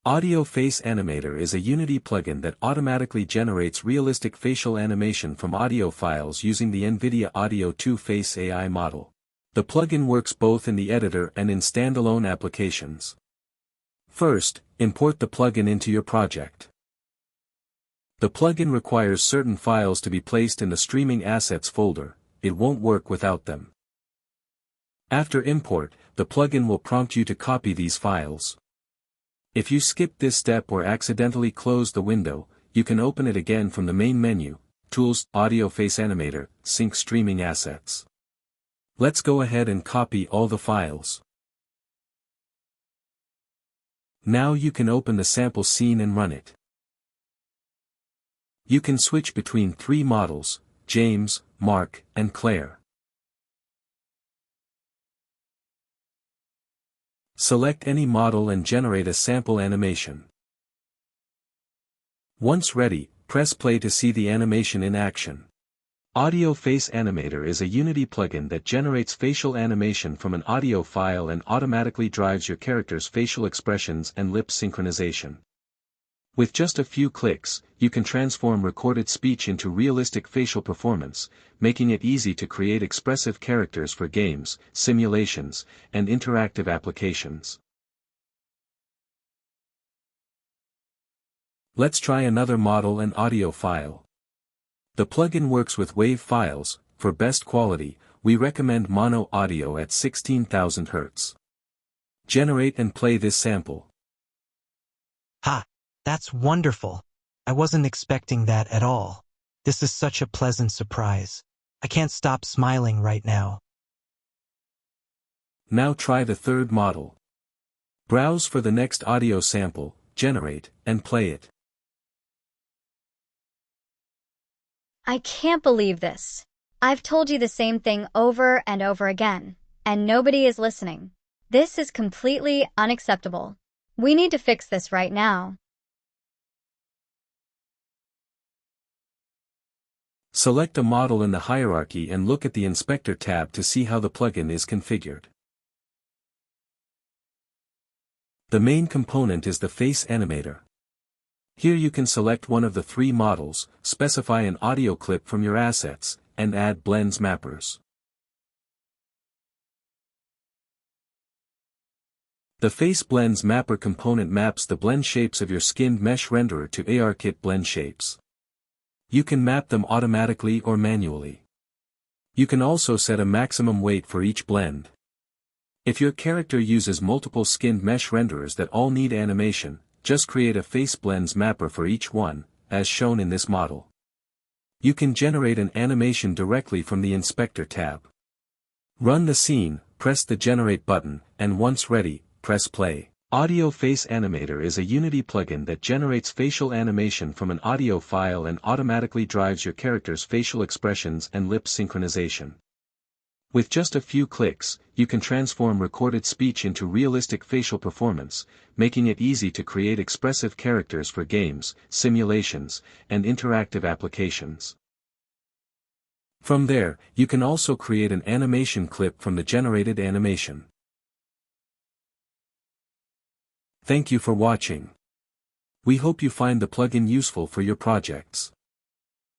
Face Animator is a Unity plugin that automatically generates realistic facial animation from audio files using the NVIDIA Audio2Face AI model. The plugin works both in the editor and in standalone applications. First, import the plugin into your project. The plugin requires certain files to be placed in the Streaming Assets folder. It won't work without them. After import, the plugin will prompt you to copy these files. If you skip this step or accidentally close the window, you can open it again from the main menu, Tools, Face Animator, Sync Streaming Assets. Let's go ahead and copy all the files. Now you can open the sample scene and run it. You can switch between three models, James, Mark, and Claire. Select any model and generate a sample animation. Once ready, press play to see the animation in action. Face Animator is a Unity plugin that generates facial animation from an audio file and automatically drives your character's facial expressions and lip synchronization. With just a few clicks, you can transform recorded speech into realistic facial performance, making it easy to create expressive characters for games, simulations, and interactive applications. Let's try another model and audio file. The plugin works with WAV files. For best quality, we recommend mono audio at 16,000 Hz. Generate and play this sample. Ha! That's wonderful. I wasn't expecting that at all. This is such a pleasant surprise. I can't stop smiling right now. Now try the third model. Browse for the next audio sample, generate, and play it. I can't believe this. I've told you the same thing over and over again, and nobody is listening. This is completely unacceptable. We need to fix this right now. Select a model in the hierarchy and look at the Inspector tab to see how the plugin is configured. The main component is the Face Animator. Here you can select one of the three models, specify an audio clip from your assets, and add blends mappers. The Face Blends Mapper component maps the blend shapes of your skinned mesh renderer to ARKit blend shapes. You can map them automatically or manually. You can also set a maximum weight for each blend. If your character uses multiple skinned mesh renderers that all need animation, just create a Face Blends mapper for each one, as shown in this model. You can generate an animation directly from the Inspector tab. Run the scene, press the Generate button, and once ready, press play. Face Animator is a Unity plugin that generates facial animation from an audio file and automatically drives your character's facial expressions and lip synchronization. With just a few clicks, you can transform recorded speech into realistic facial performance, making it easy to create expressive characters for games, simulations, and interactive applications. From there, you can also create an animation clip from the generated animation. Thank you for watching. We hope you find the plugin useful for your projects.